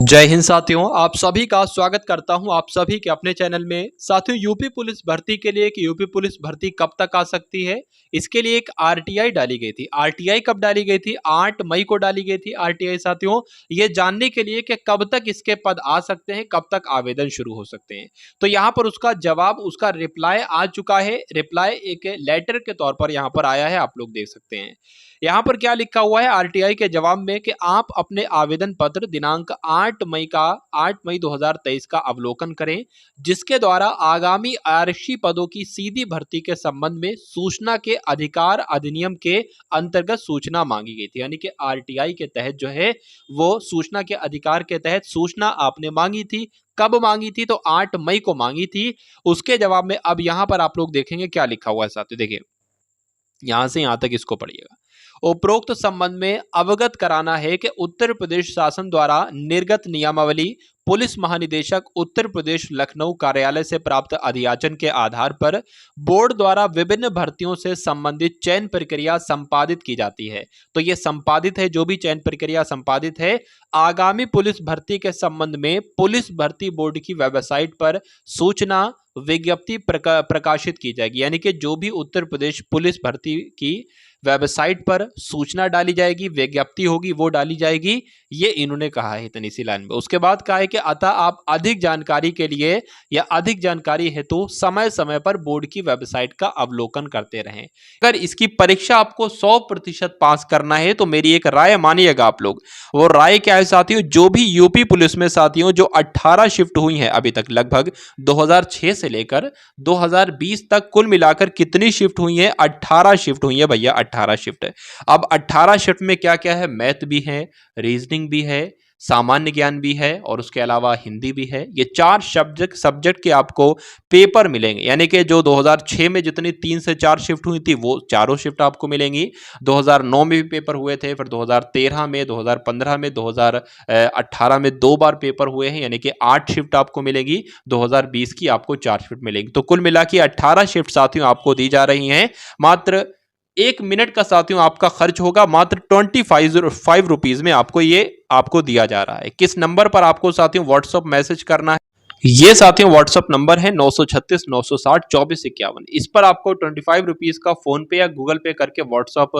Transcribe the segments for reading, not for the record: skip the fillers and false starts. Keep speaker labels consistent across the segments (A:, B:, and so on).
A: जय हिंद साथियों, आप सभी का स्वागत करता हूं आप सभी के अपने चैनल में। साथियों, यूपी पुलिस भर्ती के लिए कि यूपी पुलिस भर्ती कब तक आ सकती है, इसके लिए एक आरटीआई डाली गई थी। आरटीआई कब डाली गई थी? 8 मई को डाली गई थी आरटीआई। साथियों, ये जानने के लिए कि कब तक इसके पद आ सकते हैं, कब तक आवेदन शुरू हो सकते हैं, तो यहाँ पर उसका जवाब, उसका रिप्लाई आ चुका है। रिप्लाई एक लेटर के तौर पर यहाँ पर आया है, आप लोग देख सकते हैं। यहाँ पर क्या लिखा हुआ है आरटीआई के जवाब में कि आप अपने आवेदन पत्र दिनांक 8 मई 2023 का अवलोकन करें, जिसके द्वारा आगामी आरक्षी पदों की सीधी भर्ती के संबंध में सूचना के अधिकार अधिनियम के अंतर्गत सूचना मांगी गई थी। यानी कि आरटीआई के तहत जो है वो सूचना के अधिकार के तहत सूचना आपने मांगी थी। कब मांगी थी? तो 8 मई को मांगी थी। उसके जवाब में अब यहां पर आप लोग देखेंगे क्या लिखा हुआ है। साथियों देखिए, यहां से यहां तक इसको पढ़िएगा। उपरोक्त संबंध में अवगत कराना है कि उत्तर प्रदेश शासन द्वारा निर्गत नियमावली पुलिस महानिदेशक उत्तर प्रदेश लखनऊ कार्यालय से प्राप्त अधियाचन के आधार पर बोर्ड द्वारा विभिन्न भर्तियों से संबंधित चयन प्रक्रिया संपादित की जाती है। तो ये संपादित है, जो भी चयन प्रक्रिया संपादित है, आगामी पुलिस भर्ती के संबंध में पुलिस भर्ती बोर्ड की वेबसाइट पर सूचना विज्ञप्ति प्रकाशित की जाएगी। यानी कि जो भी उत्तर प्रदेश पुलिस भर्ती की वेबसाइट पर सूचना डाली जाएगी, विज्ञप्ति होगी, वो डाली जाएगी। ये इन्होंने कहा है इतनी सी लाइन में। उसके बाद कहा है कि अतः आप अधिक जानकारी के लिए या अधिक जानकारी हेतु समय समय पर बोर्ड की वेबसाइट का अवलोकन करते रहें। अगर इसकी परीक्षा आपको 100% पास करना है तो मेरी एक राय मानिएगा आप लोग। वो राय क्या है साथियों? जो भी यूपी पुलिस में साथियों जो 18 शिफ्ट हुई हैं अभी तक, लगभग 2006 से लेकर 2020 तक कुल मिलाकर कितनी शिफ्ट हुई है? 18 शिफ्ट हुई है भैया, 18 शिफ्ट है। अब 18 शिफ्ट में क्या क्या है? मैथ भी है, रीजनिंग भी है, सामान्य ज्ञान भी है और उसके अलावा हिंदी भी है। ये 4 सब्जेक्ट के आपको पेपर मिलेंगे। यानी कि जो 2006 में जितनी 3 से 4 शिफ्ट हुई थी वो चारों शिफ्ट आपको मिलेंगी। 2009 में भी पेपर हुए थे, फिर 2013 में, 2015 में, 2018 में 2 बार पेपर हुए हैं। यानी कि 8 शिफ्ट आपको मिलेगी। 2020 की आपको 4 शिफ्ट मिलेगी। तो कुल मिला के 18 शिफ्ट साथियों आपको दी जा रही हैं। मात्र 1 मिनट का साथियों आपका खर्च होगा मात्र 25 रुपीज में आपको दिया जा रहा है। किस नंबर पर आपको साथियों व्हाट्सएप मैसेज करना है? ये साथियों व्हाट्सएप नंबर है 936 960 2451। इस पर आपको 25 रुपीज का फोन पे या गूगल पे करके व्हाट्सएप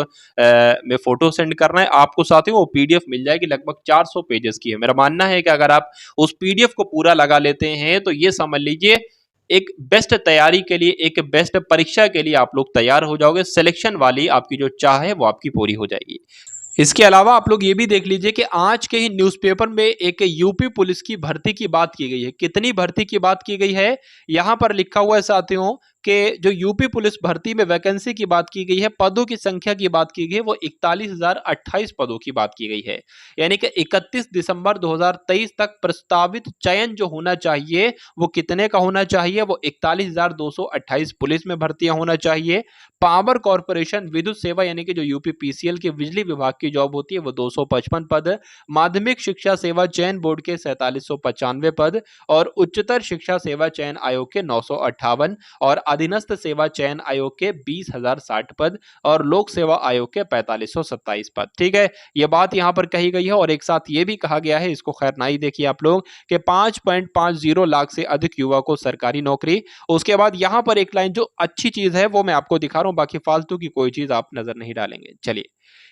A: में फोटो सेंड करना है। आपको साथियों वो पीडीएफ मिल जाएगी, लगभग 400 पेजेस की है। मेरा मानना है कि अगर आप उस पीडीएफ को पूरा लगा लेते हैं तो ये समझ लीजिए एक बेस्ट तैयारी के लिए, एक बेस्ट परीक्षा के लिए आप लोग तैयार हो जाओगे। सिलेक्शन वाली आपकी जो चाह है वो आपकी पूरी हो जाएगी। इसके अलावा आप लोग ये भी देख लीजिए कि आज के ही न्यूज़पेपर में एक यूपी पुलिस की भर्ती की बात की गई है। कितनी भर्ती की बात की गई है? यहां पर लिखा हुआ है साथियों कि जो यूपी पुलिस भर्ती में वैकेंसी की बात की गई है, पदों की संख्या की बात की गई है, वो 41,028 पदों की बात की गई है। यानी कि 31 दिसंबर 2023 तक प्रस्तावित चयन जो होना चाहिए वो कितने का होना चाहिए? वो 41,228 पुलिस में भर्तियां होना चाहिए। पावर कॉर्पोरेशन विद्युत सेवा यानी कि जो यूपीपीसीएल के बिजली विभाग की जॉब होती है वो 255 पद, माध्यमिक शिक्षा सेवा चयन बोर्ड के 4795 पद और उच्चतर शिक्षा सेवा चयन आयोग के 958 और अधीनस्थ सेवा चयन आयोग के 20,060 पद और लोक सेवा आयोग के 4527 पद। ठीक है, ये बात यहां पर कही गई है। और एक साथ ये भी कहा गया है, इसको खैर ना ही देखिए आप लोग, कि 5.50 लाख से अधिक युवा को सरकारी नौकरी। उसके बाद यहां पर एक लाइन जो अच्छी चीज है वो मैं आपको दिखा रहा हूं, बाकी फालतू की कोई चीज आप नजर नहीं डालेंगे। चलिए,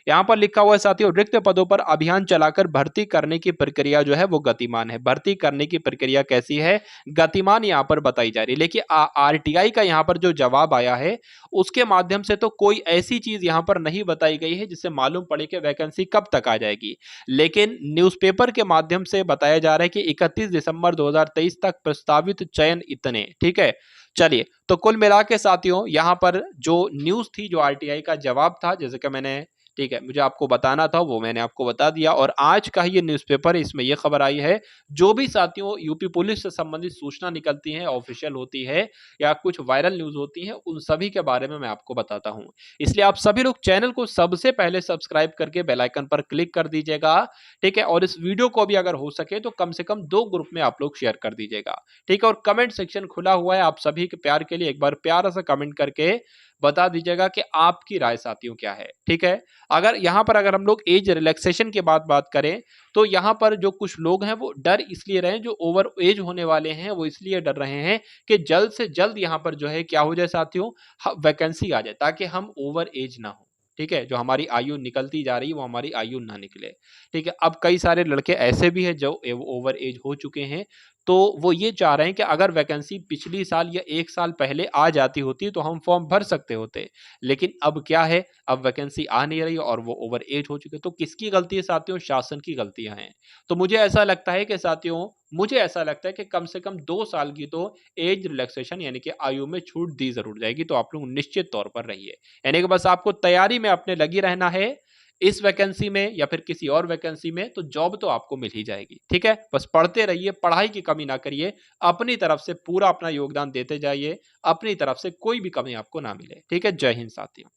A: यहां पर लिखा हुआ है साथियों, रिक्त पदों पर अभियान चलाकर भर्ती करने की प्रक्रिया जो है वो गतिमान है। भर्ती करने की प्रक्रिया कैसी है? गतिमान यहां पर बताई जा रही है। लेकिन आरटीआई का यहां पर जो जवाब आया है उसके माध्यम से तो कोई ऐसी चीज यहां पर नहीं बताई गई है जिससे मालूम पड़े कि वैकेंसी कब तक आ जाएगी। लेकिन न्यूज़पेपर के माध्यम से बताया जा रहा है कि 31 दिसंबर 2023 तक प्रस्तावित चयन इतने। ठीक है, चलिए, तो कुल मिला के साथियों यहां पर जो न्यूज थी, जो आरटीआई का जवाब था, जैसे कि मैंने, ठीक है, मुझे आपको बताना था वो मैंने आपको बता दिया। और आज का ही ये न्यूज़पेपर, इसमें ये खबर आई है, जो भी साथियों यूपी पुलिस से संबंधित सूचना निकलती है, ऑफिशियल होती है या कुछ वायरल न्यूज होती है, उन सभी के बारे में मैं आपको बताता हूं। इसलिए आप सभी लोग चैनल को सबसे पहले सब्सक्राइब करके बेल आइकन पर क्लिक कर दीजिएगा। ठीक है, और इस वीडियो को भी अगर हो सके तो कम से कम 2 ग्रुप में आप लोग शेयर कर दीजिएगा। ठीक है, और कमेंट सेक्शन खुला हुआ है, आप सभी के प्यार के लिए एक बार प्यारा सा कमेंट करके बता दीजिएगा कि आपकी राय साथियों क्या है, ठीक है। अगर हम लोग एज रिलैक्सेशन की बात करें, तो यहाँ पर जो कुछ लोग हैं वो डर इसलिए रहे हैं, जो ओवर एज होने वाले हैं वो इसलिए डर रहे हैं कि जल्द से जल्द यहाँ पर जो है क्या हो जाए साथियों, वैकेंसी आ जाए, ताकि हम ओवर एज ना हो, ठीक है। जो हमारी आयु निकलती जा रही है वो हमारी आयु ना निकले, ठीक है। अब कई सारे लड़के ऐसे भी हैं जो ओवर एज हो चुके हैं, तो वो ये चाह रहे हैं कि अगर वैकेंसी पिछली साल या 1 साल पहले आ जाती होती तो हम फॉर्म भर सकते होते। लेकिन अब क्या है, अब वैकेंसी आ नहीं रही और वो ओवर एज हो चुके हैं। तो किसकी गलती है साथियों? शासन की गलतियाँ हैं। तो मुझे ऐसा लगता है कि साथियों, मुझे ऐसा लगता है कि कम से कम 2 साल की तो एज रिलैक्सेशन यानी कि आयु में छूट दी ज़रूर जाएगी। तो आप लोग निश्चित तौर पर रहिए। यानी कि बस आपको तैयारी में अपने लगी रहना है, इस वैकेंसी में या फिर किसी और वैकेंसी में, तो जॉब तो आपको मिल ही जाएगी, ठीक है। बस पढ़ते रहिए, पढ़ाई की कमी ना करिए, अपनी तरफ से पूरा अपना योगदान देते जाइए, अपनी तरफ से कोई भी कमी आपको ना मिले, ठीक है। जय हिंद साथियों।